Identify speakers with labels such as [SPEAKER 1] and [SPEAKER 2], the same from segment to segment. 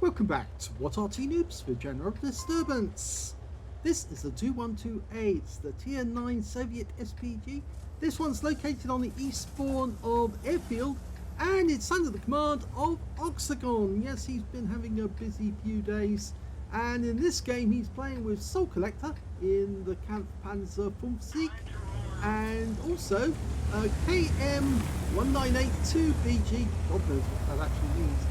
[SPEAKER 1] Welcome back to What Arty Noobs for General Disturbance. This is the 2128, the Tier 9 Soviet SPG. This one's located on the east spawn of Airfield and it's under the command of Oxagon. Yes, he's been having a busy few days, and in this game he's playing with Soul Collector in the Kampfpanzer Sieg and also KM1982BG. God knows what that actually means.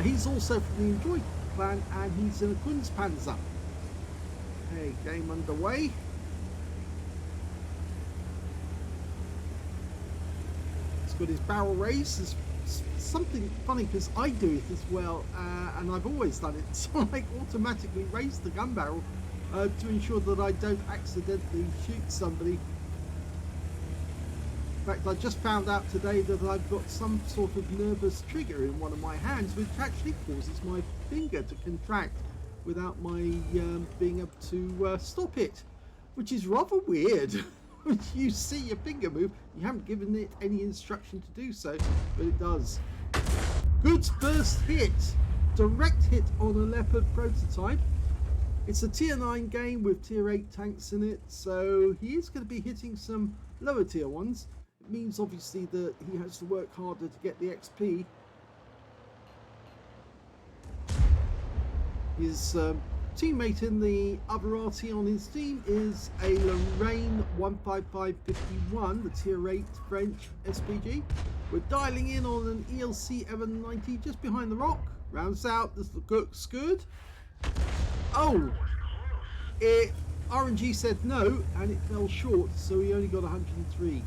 [SPEAKER 1] He's also from the ENJ0Y clan and he's in a Kunstpanzer. Okay, game underway. He's got his barrel raised. It's something funny because I do it as well, and I've always done it. So I automatically raise the gun barrel to ensure that I don't accidentally shoot somebody. In fact, I just found out today that I've got some sort of nervous trigger in one of my hands, which actually causes my finger to contract without my being able to stop it, which is rather weird. You see your finger move, you haven't given it any instruction to do so, but it does. Good first hit, direct hit on a Leopard prototype. It's a tier 9 game with tier 8 tanks in it, so he is going to be hitting some lower tier ones. It means obviously that he has to work harder to get the XP. His teammate in the other Arty on his team is a Lorraine 15551, the tier 8 French SPG. We're dialing in on an ELC 790 just behind the rock. Rounds out, this looks good. Oh! RNG said no and it fell short, so he only got 103.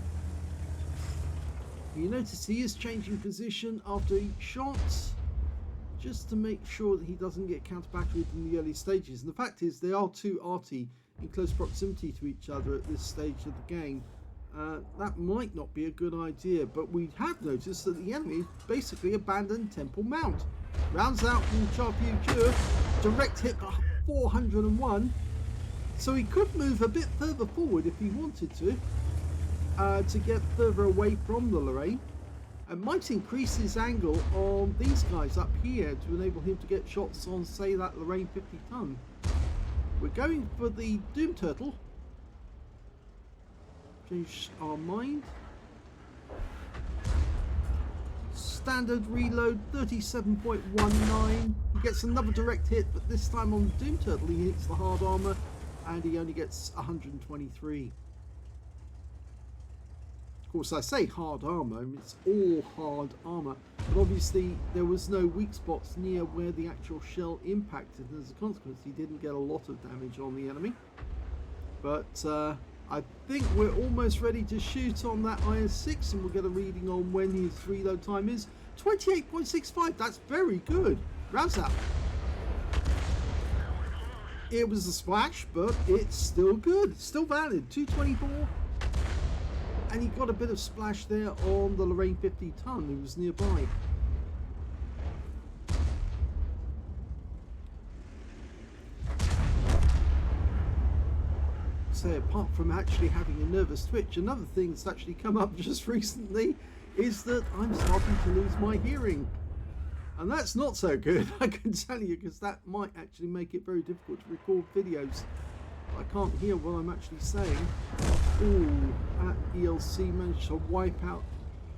[SPEAKER 1] You notice he is changing position after each shot, just to make sure that he doesn't get counter-battered in the early stages. And the fact is, there are two Arty in close proximity to each other at this stage of the game. That might not be a good idea, but we have noticed that the enemy basically abandoned Temple Mount. Rounds out from Charfuture, direct hit 401. So he could move a bit further forward if he wanted to get further away from the Lorraine. And might increase his angle on these guys up here to enable him to get shots on, say, that Lorraine 50 ton. We're going for the Doom Turtle. Change our mind. Standard reload 37.19. He gets another direct hit, but this time on the Doom Turtle he hits the hard armor and he only gets 123. Of course, I say hard armor, it's all hard armor, but obviously there was no weak spots near where the actual shell impacted, and as a consequence he didn't get a lot of damage on the enemy. But I think we're almost ready to shoot on that IS-6, and we'll get a reading on when his reload time is. 28.65, that's very good. Rounds out. It was a splash, but it's still good, it's still valid. 224. And he got a bit of splash there on the Lorraine 50 ton who was nearby. So apart from actually having a nervous twitch, another thing that's actually come up just recently is that I'm starting to lose my hearing. And that's not so good, I can tell you, because that might actually make it very difficult to record videos. I can't hear what I'm actually saying. Ooh, that ELC managed to wipe out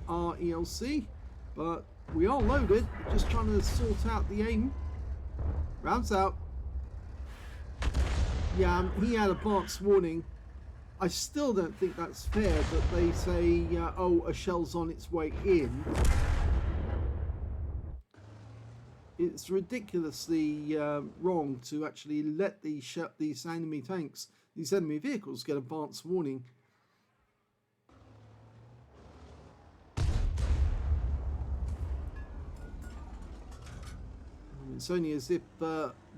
[SPEAKER 1] our ELC, but we are loaded. We're just trying to sort out the aim. Rounds out. Yeah, he had advance warning. I still don't think that's fair that they say, oh, a shell's on its way in. It's ridiculously wrong to actually let these enemy tanks, these enemy vehicles, get advance warning. It's only as if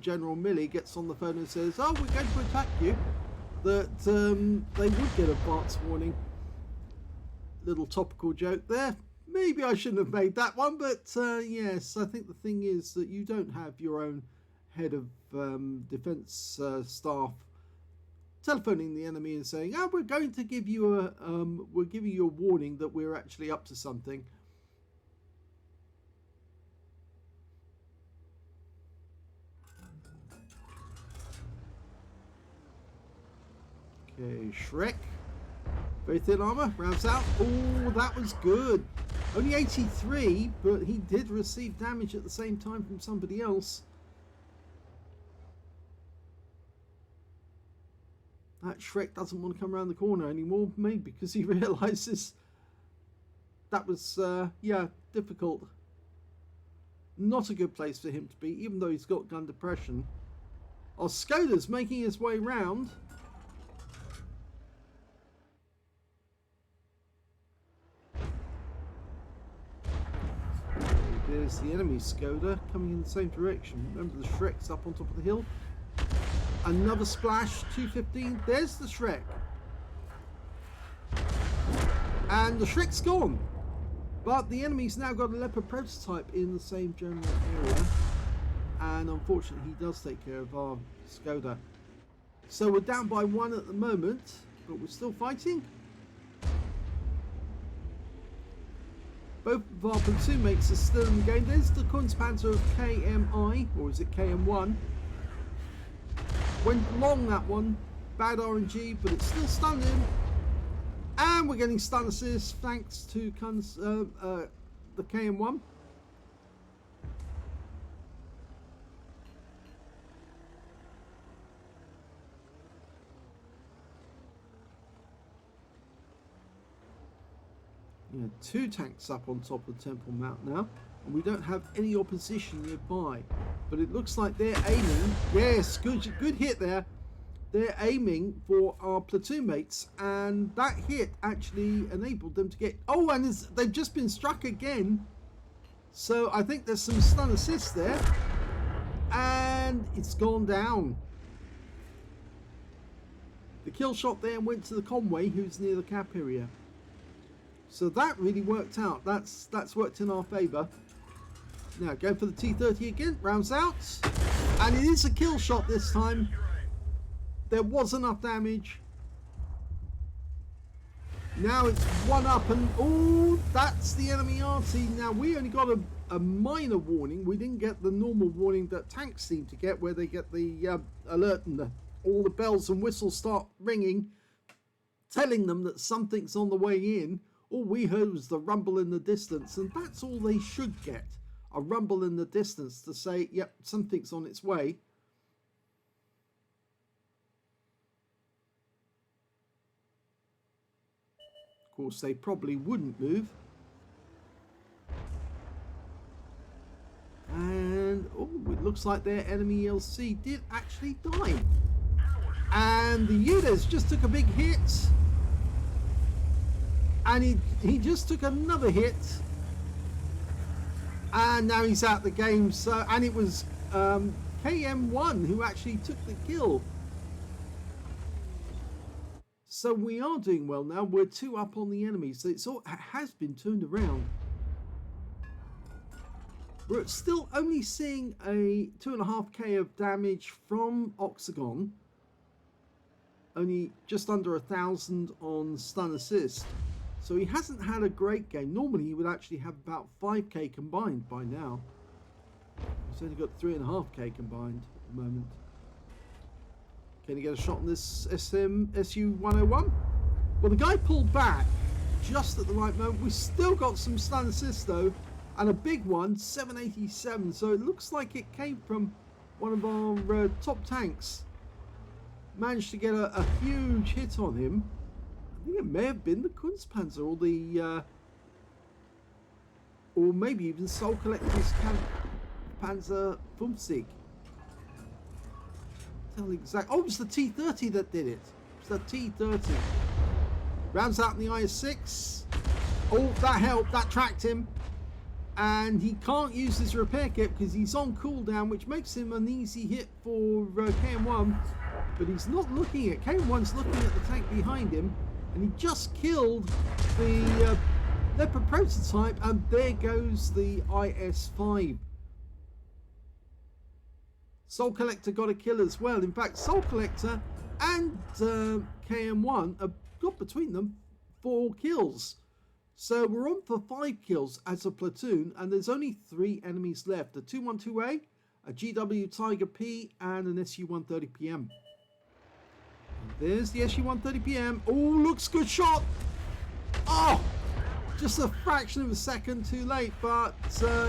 [SPEAKER 1] General Milley gets on the phone and says, oh, we're going to attack you, that they would get advance warning. Little topical joke there. Maybe I shouldn't have made that one, but yes, I think the thing is that you don't have your own head of defense staff telephoning the enemy and saying, oh, we're going to give you we're giving you a warning that we're actually up to something. Okay, Shrek. Very thin armor, rounds out. Oh, that was good. Only 83, but he did receive damage at the same time from somebody else. That Shrek doesn't want to come around the corner anymore, maybe because he realizes that was, yeah, difficult. Not a good place for him to be, even though he's got gun depression. Our Skoda's making his way round. There's the enemy Skoda coming in the same direction. Remember, the Shrek's up on top of the hill. Another splash, 215. There's the Shrek. And the Shrek's gone. But the enemy's now got a Leopard prototype in the same general area. And unfortunately, he does take care of our Skoda. So we're down by 1 at the moment, but we're still fighting. Both of our platoon mates are still in the game. There's the Kunstpanzer of KMI, or is it KM1? Went long that one, bad RNG, but it's still stunned him. And we're getting stun assist thanks to the KM1. Yeah, 2 tanks up on top of Temple Mount now, and we don't have any opposition nearby. But it looks like they're aiming. Yes, good hit there. They're aiming for our platoon mates, and that hit actually enabled them to get... Oh, and they've just been struck again. So I think there's some stun assist there. And it's gone down. The kill shot there went to the Conway, who's near the cap area. So that really worked out. That's worked in our favour. Now going for the T30 again. Rounds out. And it is a kill shot this time. There was enough damage. Now it's 1 up and... Oh, that's the enemy Arty. Now we only got a minor warning. We didn't get the normal warning that tanks seem to get, where they get the alert and all the bells and whistles start ringing, telling them that something's on the way in. All we heard was the rumble in the distance, and that's all they should get. A rumble in the distance to say, yep, something's on its way. Of course, they probably wouldn't move. And, oh, it looks like their enemy LC did actually die. And the Udes just took a big hit. And he just took another hit, and now he's out the game. So, and it was KM1 who actually took the kill. So we are doing well now. We're 2 up on the enemy, so it has been turned around. We're still only seeing a 2.5k of damage from Oxagon. Only just under 1,000 on stun assist. So he hasn't had a great game. Normally he would actually have about 5k combined by now. He's only got 3.5k combined at the moment. Can he get a shot on this SU-101? Well, the guy pulled back just at the right moment. We still got some stun assist though, and a big one, 787. So it looks like it came from one of our top tanks. Managed to get a huge hit on him. I think it may have been the Kunstpanzer or the, or maybe even Soul Collector's Panzer 50. Tell exact. Oh, it was the T30 that did it. It was the T30. Rounds out in the IS-6. Oh, that helped. That tracked him. And he can't use his repair kit because he's on cooldown, which makes him an easy hit for KM1. But he's not looking at... KM1's looking at the tank behind him. And he just killed the Leopard prototype, and there goes the IS-5. Soul Collector got a kill as well. In fact, Soul Collector and KM1 have got between them 4 kills. So we're on for 5 kills as a platoon, and there's only 3 enemies left. A 212A, a GW Tiger P, and an SU-130PM. There's the SU-130PM. Oh, looks good shot. Oh, just a fraction of a second too late, but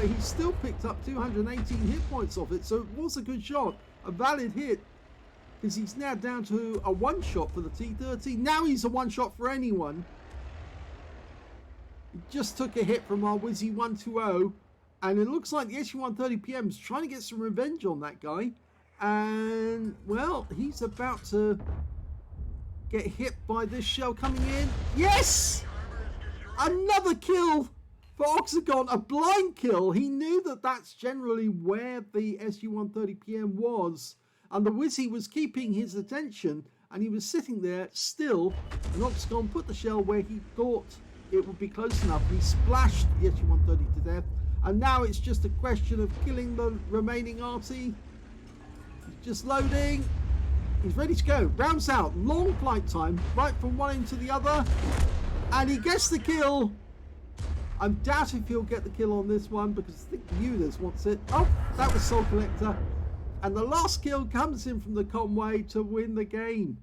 [SPEAKER 1] he still picked up 218 hit points off it, so it was a good shot, a valid hit, because he's now down to a one shot for the T30. Now he's a one shot for anyone. He just took a hit from our Wizzy 120, and it looks like the SU-130PM is trying to get some revenge on that guy, and well, he's about to get hit by this shell coming in. Yes! Another kill for Oxagon, a blind kill. He knew that that's generally where the SU-130PM was, and the Wizzy was keeping his attention, and he was sitting there still, and Oxagon put the shell where he thought it would be close enough. He splashed the SU-130 to death, and now it's just a question of killing the remaining Arty. He's just loading. He's ready to go. Rounds out. Long flight time, right from one end to the other. And he gets the kill. I doubt if he'll get the kill on this one because I think Eunice wants it. Oh, that was Soul Collector. And the last kill comes in from the Conway to win the game.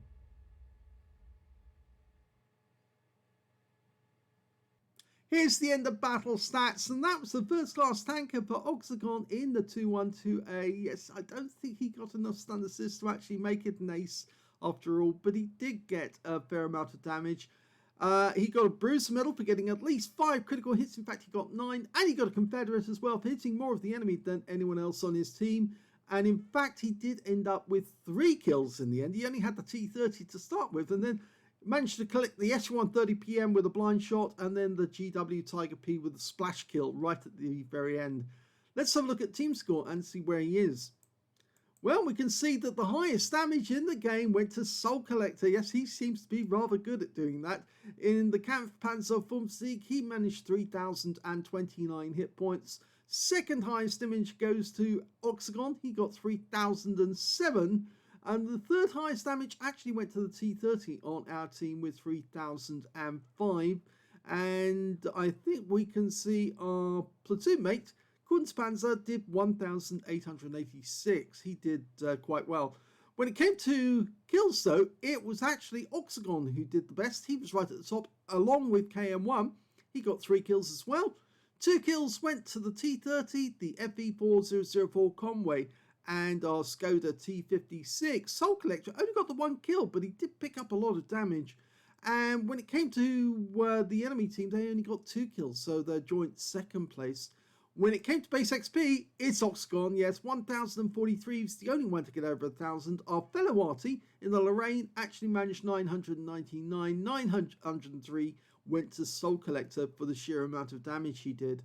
[SPEAKER 1] Here's the end of battle stats, and that was the first class tanker for Oxagon in the 212A. Yes, I don't think he got enough stun assist to actually make it an ace after all, but he did get a fair amount of damage. He got a bruiser medal for getting at least 5 critical hits. In fact, he got 9, and he got a Confederate as well for hitting more of the enemy than anyone else on his team. And in fact, he did end up with 3 kills in the end. He only had the T30 to start with, and then managed to collect the SU-130PM with a blind shot, and then the GW Tiger P with a splash kill right at the very end. Let's have a look at team score and see where he is. Well, we can see that the highest damage in the game went to Soul Collector. Yes, he seems to be rather good at doing that. In the Kampfpanzer Fumsieg, he managed 3,029 hit points. Second highest damage goes to Oxagon. He got 3,007. And the third highest damage actually went to the T30 on our team with 3,005. And I think we can see our platoon mate, Kunstpanzer, did 1,886. He did quite well. When it came to kills, though, it was actually Oxagon who did the best. He was right at the top, along with KM1. He got 3 kills as well. 2 kills went to the T30, the FE4004 Conway, and our Skoda T56. Soul Collector only got the 1 kill, but he did pick up a lot of damage. And when it came to the enemy team, they only got 2 kills, so they're joint second place. When it came to base XP, it's Oxagon. Yes, 1,043 is the only one to get over 1,000. Our fellow Arty in the Lorraine actually managed 999. 903 went to Soul Collector for the sheer amount of damage he did.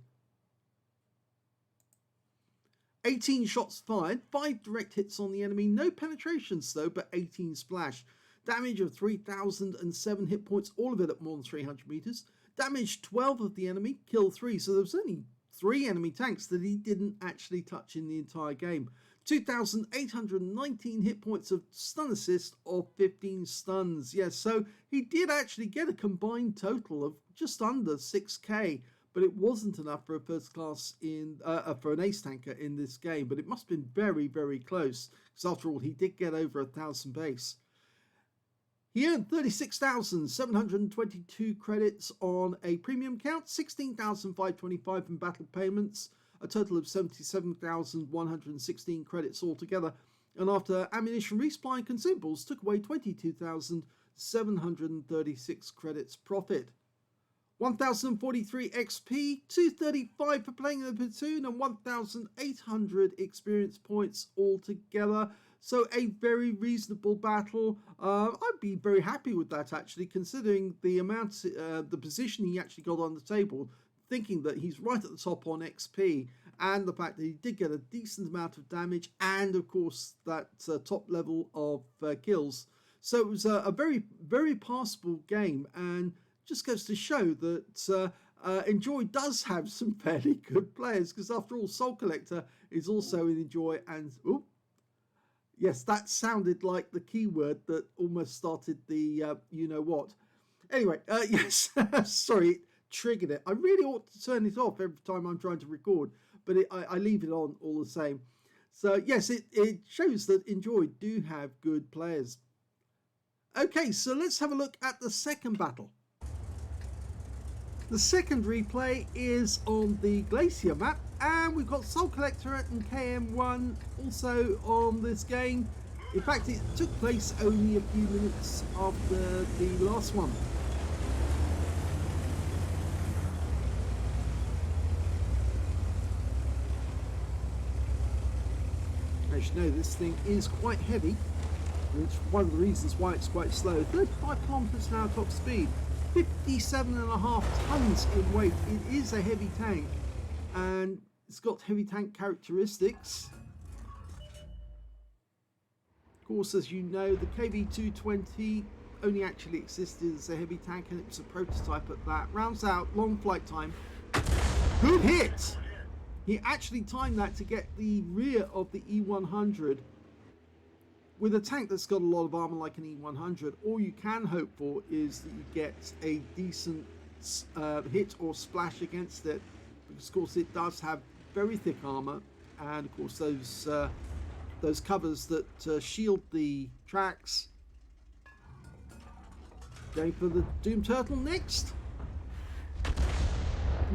[SPEAKER 1] 18 shots fired, 5 direct hits on the enemy, no penetrations though, but 18 splash. Damage of 3,007 hit points, all of it at more than 300 meters. Damage 12 of the enemy, kill 3, so there was only 3 enemy tanks that he didn't actually touch in the entire game. 2,819 hit points of stun assist of 15 stuns. Yes, so he did actually get a combined total of just under 6k. But it wasn't enough for a first class for an ace tanker in this game. But it must have been very, very close, because after all, he did get over 1,000 base. He earned 36,722 credits on a premium count, 16,525 in battle payments, a total of 77,116 credits altogether. And after ammunition resupply and consumables, took away 22,736 credits profit. 1,043 XP, 235 for playing in the platoon, and 1,800 experience points altogether. So a very reasonable battle. I'd be very happy with that actually, considering the amount, the position he actually got on the table, thinking that he's right at the top on XP, and the fact that he did get a decent amount of damage, and of course that top level of kills. So it was a very, very passable game, and just goes to show that ENJ0Y does have some fairly good players, because after all, Soul Collector is also in ENJ0Y, and ooh, yes, that sounded like the keyword that almost started the you know what. Anyway, yes, sorry, it triggered it. I really ought to turn it off every time I'm trying to record, but I leave it on all the same. So yes, it shows that ENJ0Y do have good players. Okay, so let's have a look at the second battle. The second replay is on the Glacier map, and we've got Soul Collector and KM1 also on this game. In fact, it took place only a few minutes after the last one. As you know, this thing is quite heavy, which is one of the reasons why it's quite slow. 35 kilometers an hour top speed. 57.5 tons in weight. It is a heavy tank, and it's got heavy tank characteristics. Of course, as you know, the KV-220 only actually existed as a heavy tank, and it was a prototype at that. Rounds out, long flight time. Good hit! He actually timed that to get the rear of the E100. With a tank that's got a lot of armor like an E100, all you can hope for is that you get a decent hit or splash against it, because of course it does have very thick armor, and of course those covers that shield the tracks. Going for the Doom Turtle next.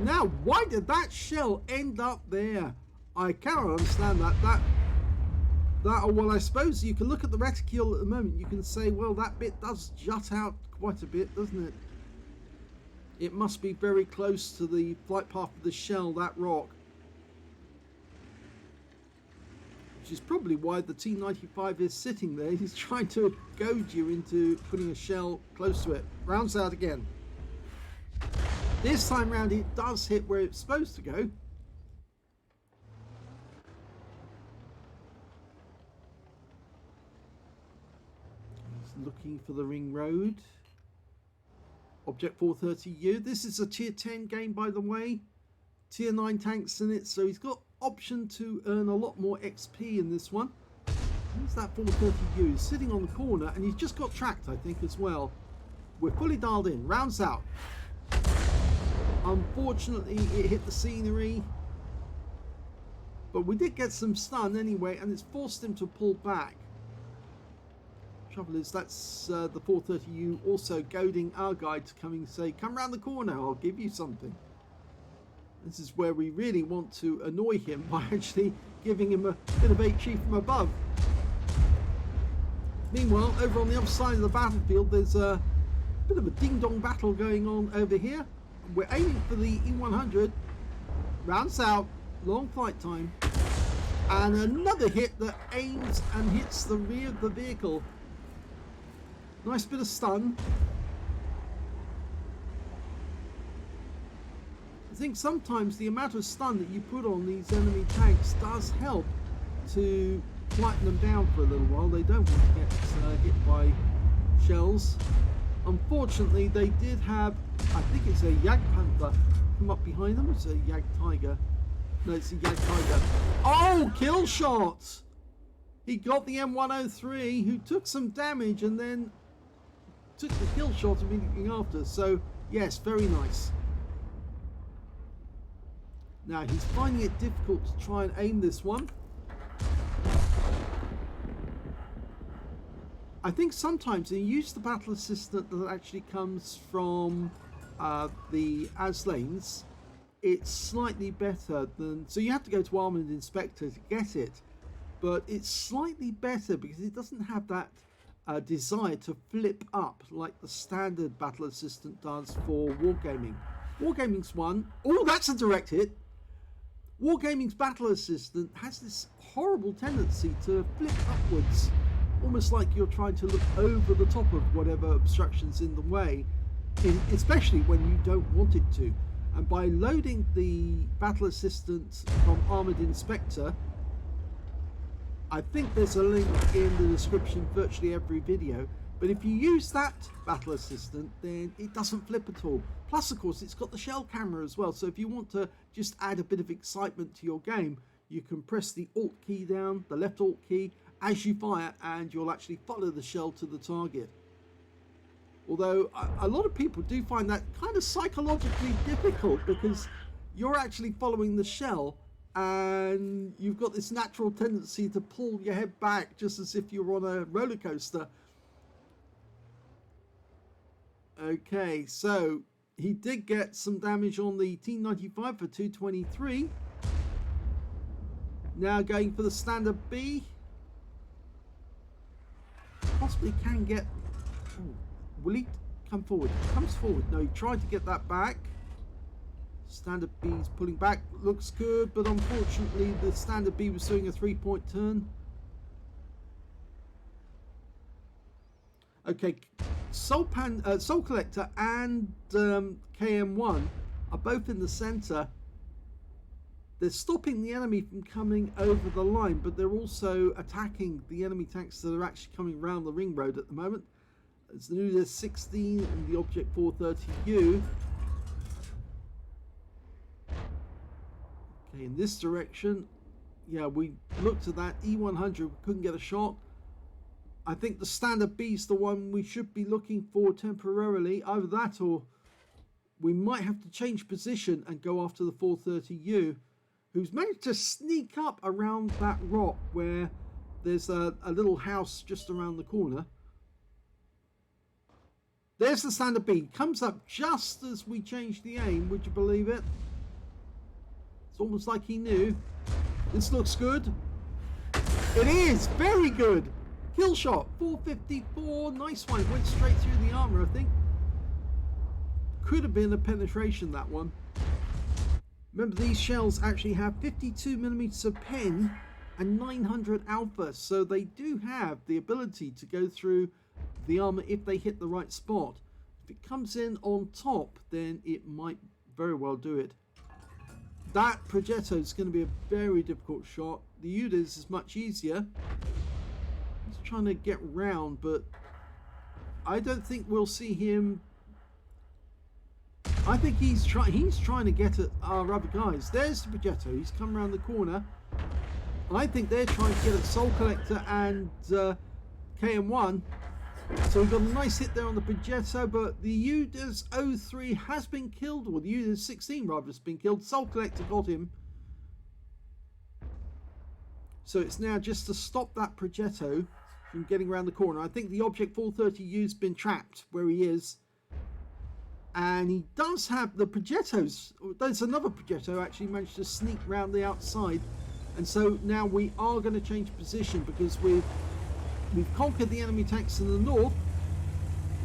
[SPEAKER 1] Now, why did that shell end up there? I cannot understand that. Well, I suppose you can look at the reticule at the moment. You can say, well, that bit does jut out quite a bit, doesn't it? It must be very close to the flight path of the shell, that rock. Which is probably why the T-95 is sitting there. He's trying to goad you into putting a shell close to it. Rounds out again. This time round, it does hit where it's supposed to go. Looking for the ring road. Object 430U. This is a tier 10 game, by the way. Tier 9 tanks in it, so he's got option to earn a lot more XP in this one. Who's that 430U? He's sitting on the corner, and he's just got tracked, I think, as well. We're fully dialed in. Rounds out. Unfortunately, it hit the scenery, but we did get some stun anyway, and it's forced him to pull back. Trouble is, that's the 430U also goading our guy to say, come round the corner, I'll give you something. This is where we really want to annoy him by actually giving him a bit of HE from above. Meanwhile, over on the other side of the battlefield, there's a bit of a ding-dong battle going on over here. We're aiming for the E100. Rounds out, long flight time, and another hit that aims and hits the rear of the vehicle. Nice bit of stun. I think sometimes the amount of stun that you put on these enemy tanks does help to quieten them down for a little while. They don't want to get hit by shells. Unfortunately, they did have, I think it's a Jagdpanther come up behind them. It's a Jagdtiger. No, it's a Jagdtiger. Oh, kill shot! He got the M103, who took some damage and then took the kill shot immediately after. So, yes, very nice. Now, he's finding it difficult to try and aim this one. I think sometimes they use the battle assistant that actually comes from the Aslains. It's slightly better than, so you have to go to Armored Inspector to get it, but it's slightly better because it doesn't have that desire to flip up like the standard battle assistant does for Wargaming. Wargaming's one. Oh, that's a direct hit. Wargaming's battle assistant has this horrible tendency to flip upwards, almost like you're trying to look over the top of whatever obstruction's in the way, especially when you don't want it to. And by loading the battle assistant from Armored Inspector, I think there's a link in the description virtually every video, but if you use that battle assistant, then it doesn't flip at all. Plus, of course, it's got the shell camera as well, so if you want to just add a bit of excitement to your game, you can press the Alt key down, the left Alt key, as you fire, and you'll actually follow the shell to the target. Although a lot of people do find that kind of psychologically difficult, because you're actually following the shell and you've got this natural tendency to pull your head back just as if you're on a roller coaster. Okay, so he did get some damage on the T95 for 223. Now going for the standard B. Possibly can get... Oh, will he come forward? He comes forward. No, he tried to get that back. Standard B's pulling back. Looks good, but unfortunately the standard B was doing a 3-point turn. Okay, Soul Collector and KM1 are both in the center. They're stopping the enemy from coming over the line, but they're also attacking the enemy tanks that are actually coming around the ring road at the moment. It's the Noobs 16 and the Object 430U. Okay, in this direction, yeah, we looked at that E100, couldn't get a shot. I think the standard B is the one we should be looking for temporarily. Either that or we might have to change position and go after the 430U, who's managed to sneak up around that rock where there's a little house just around the corner. There's the standard B. Comes up just as we change the aim. Would you believe it? It's almost like he knew. This looks good. It is very good. Kill shot, 454, nice one. It went straight through the armor, I think. Could have been a penetration, that one. Remember, these shells actually have 52mm of pen and 900 alpha, so they do have the ability to go through the armor if they hit the right spot. If it comes in on top, then it might very well do it. That Progetto is going to be a very difficult shot. The Udas is much easier. He's trying to get round, but I don't think we'll see him. I think he's trying to get at our other guys. There's the Progetto. He's come around the corner. I think they're trying to get at Soul Collector and KM1. So we've got a nice hit there on the Progetto, but the Udas 03 has been killed, or the Udas 16 rather has been killed. Soul Collector got him. So it's now just to stop that Progetto from getting around the corner. I think the Object 430U's been trapped where he is. And he does have the Progettos. There's another Progetto actually managed to sneak round the outside. And so now we are going to change position because we've conquered the enemy tanks in the north.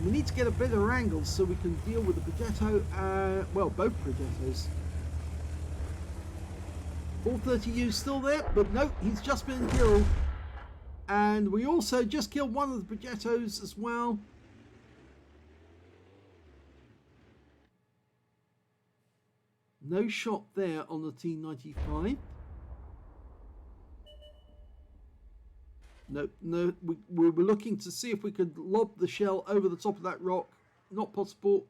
[SPEAKER 1] We need to get a better angle so we can deal with the Progetto. Well, both Progettos. 430U still there, but no, he's just been killed. And we also just killed one of the Progettos as well. No shot there on the T95. No, we were looking to see if we could lob the shell over the top of that rock. Not possible.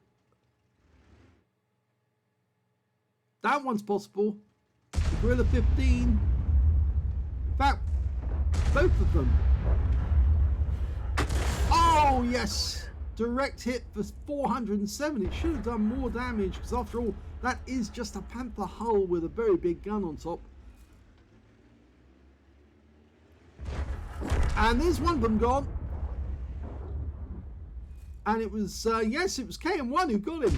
[SPEAKER 1] That one's possible. Gorilla 15. In fact, both of them. Oh, yes. Direct hit for 407. It should have done more damage because after all, that is just a Panther hull with a very big gun on top. And there's one of them gone. And it was, yes, it was KM1 who got him.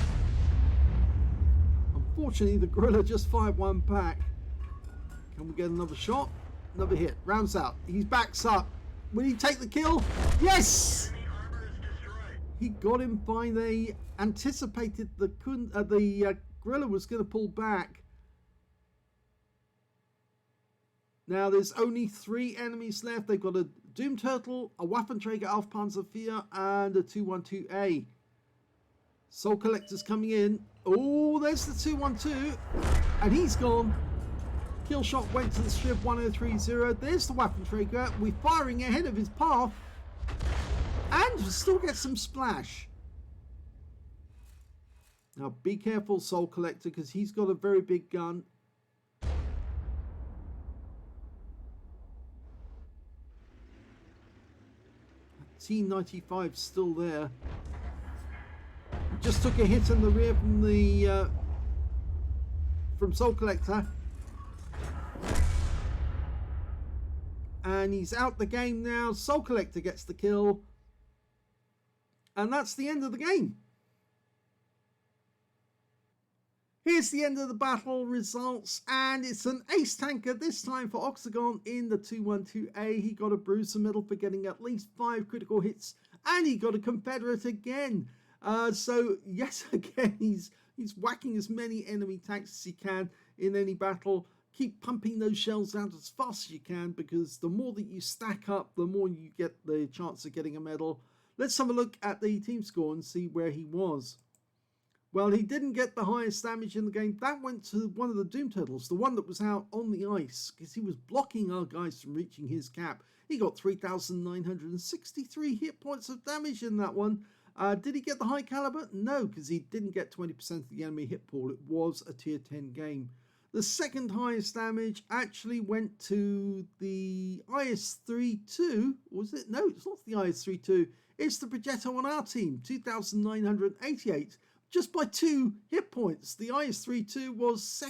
[SPEAKER 1] Unfortunately, the Gorilla just fired one back. Can we get another shot? Another hit. Rounds out. He backs up. Will he take the kill? Yes! He got him fine. They anticipated the Gorilla was going to pull back. Now there's only 3 enemies left. They've got a Doom Turtle, a Waffenträger Aufpanzervier, and a 212A. Soul Collector's coming in. Oh, there's the 212, and he's gone. Kill shot went to the ship 1030. There's the Waffenträger. We're firing ahead of his path, and still get some splash. Now be careful, Soul Collector, because he's got a very big gun. T95 still there. Just took a hit in the rear from the from Soul Collector, and he's out the game now. Soul Collector gets the kill, and that's the end of the game. Here's the end of the battle results, and it's an ace tanker this time for Oxagon in the 212A. He got a bruiser medal for getting at least 5 critical hits, and he got a Confederate again. So yes, again, he's whacking as many enemy tanks as he can in any battle. Keep pumping those shells out as fast as you can, because the more that you stack up, the more you get the chance of getting a medal. Let's have a look at the team score and see where he was. Well, he didn't get the highest damage in the game. That went to one of the Doom Turtles, the one that was out on the ice, because he was blocking our guys from reaching his cap. He got 3,963 hit points of damage in that one. Did he get the high caliber? No, because he didn't get 20% of the enemy hit pool. It was a tier 10 game. The second highest damage actually went to the IS-32. Was it? No, it's not the IS-32. It's the Progetto on our team, 2,988. Just by 2 hit points. The IS-32 was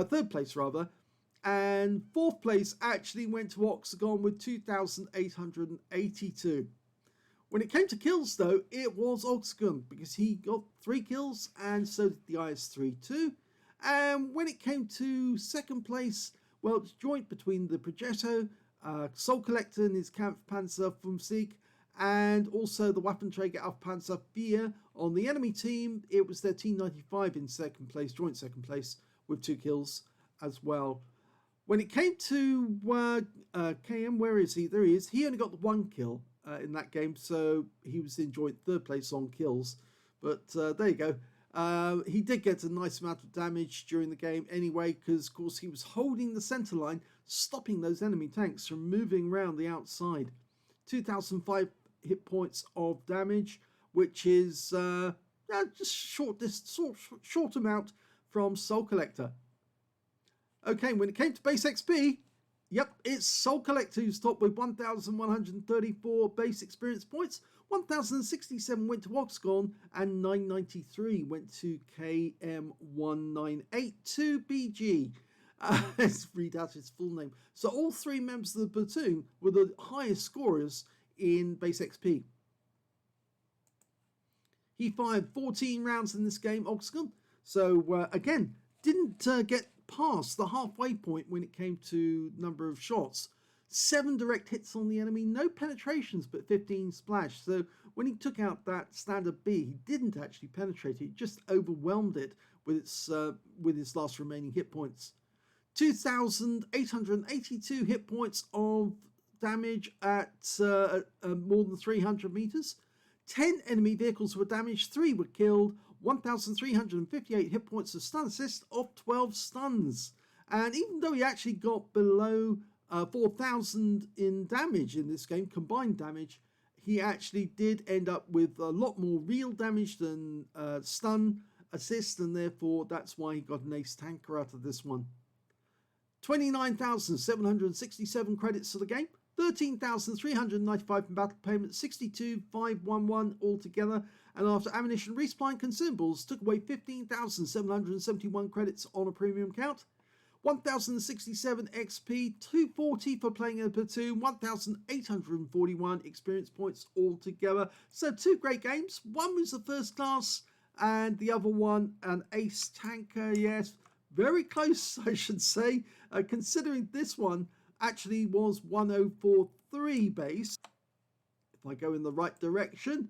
[SPEAKER 1] third place rather, and fourth place actually went to Oxagon with 2,882. When it came to kills though, it was Oxagon, because he got 3 kills, and so did the IS-32. And when it came to second place, well, it's joint between the Progetto, Soul Collector and his Kampfpanzer vom Sieg, and also the Waffenträger auf Panzer 4 on the enemy team. It was their T95 in second place, joint second place, with 2 kills as well. When it came to KM, where is he? There he is. He only got the 1 kill in that game, so he was in joint third place on kills. But there you go. He did get a nice amount of damage during the game anyway, because of course he was holding the center line, stopping those enemy tanks from moving around the outside. 2,005 hit points of damage, which is just short amount from Soul Collector. Okay, when it came to base XP, yep, it's Soul Collector who's top with 1,134 base experience points. 1,067 went to Oxagon, and 993 went to KM1982BG. Let's read out his full name. So all 3 members of the platoon were the highest scorers in base XP. He fired 14 rounds in this game, Oxagon. So again, didn't get past the halfway point when it came to number of shots. 7 direct hits on the enemy, no penetrations, but 15 splash. So when he took out that standard B, he didn't actually penetrate it, just overwhelmed it with its last remaining hit points. 2,882 hit points of damage at more than 300 meters. 10 enemy vehicles were damaged, 3 were killed. 1,358 hit points of stun assist of 12 stuns. And even though he actually got below 4,000 in damage in this game, combined damage, he actually did end up with a lot more real damage than stun assist, and therefore that's why he got an ace tanker out of this one. 29,767 credits for the game, 13,395 in battle payment, 62,511 altogether, and after ammunition, resupply and consumables took away 15,771 credits on a premium count. 1,067 XP, 240 for playing in a platoon, 1,841 experience points altogether. So 2 great games. One was the first class, and the other one an ace tanker. Yes, very close, I should say, considering this one actually was 1043 base. If I go in the right direction,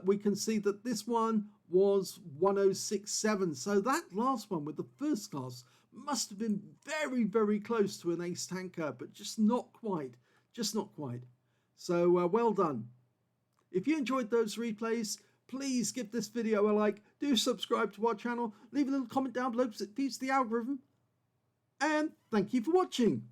[SPEAKER 1] we can see that this one was 1067. So that last one with the first class must have been very, very close to an ace tanker, but just not quite. So well done. If you enjoyed those replays, please give this video a like, do subscribe to our channel, leave a little comment down below because it feeds the algorithm, and thank you for watching.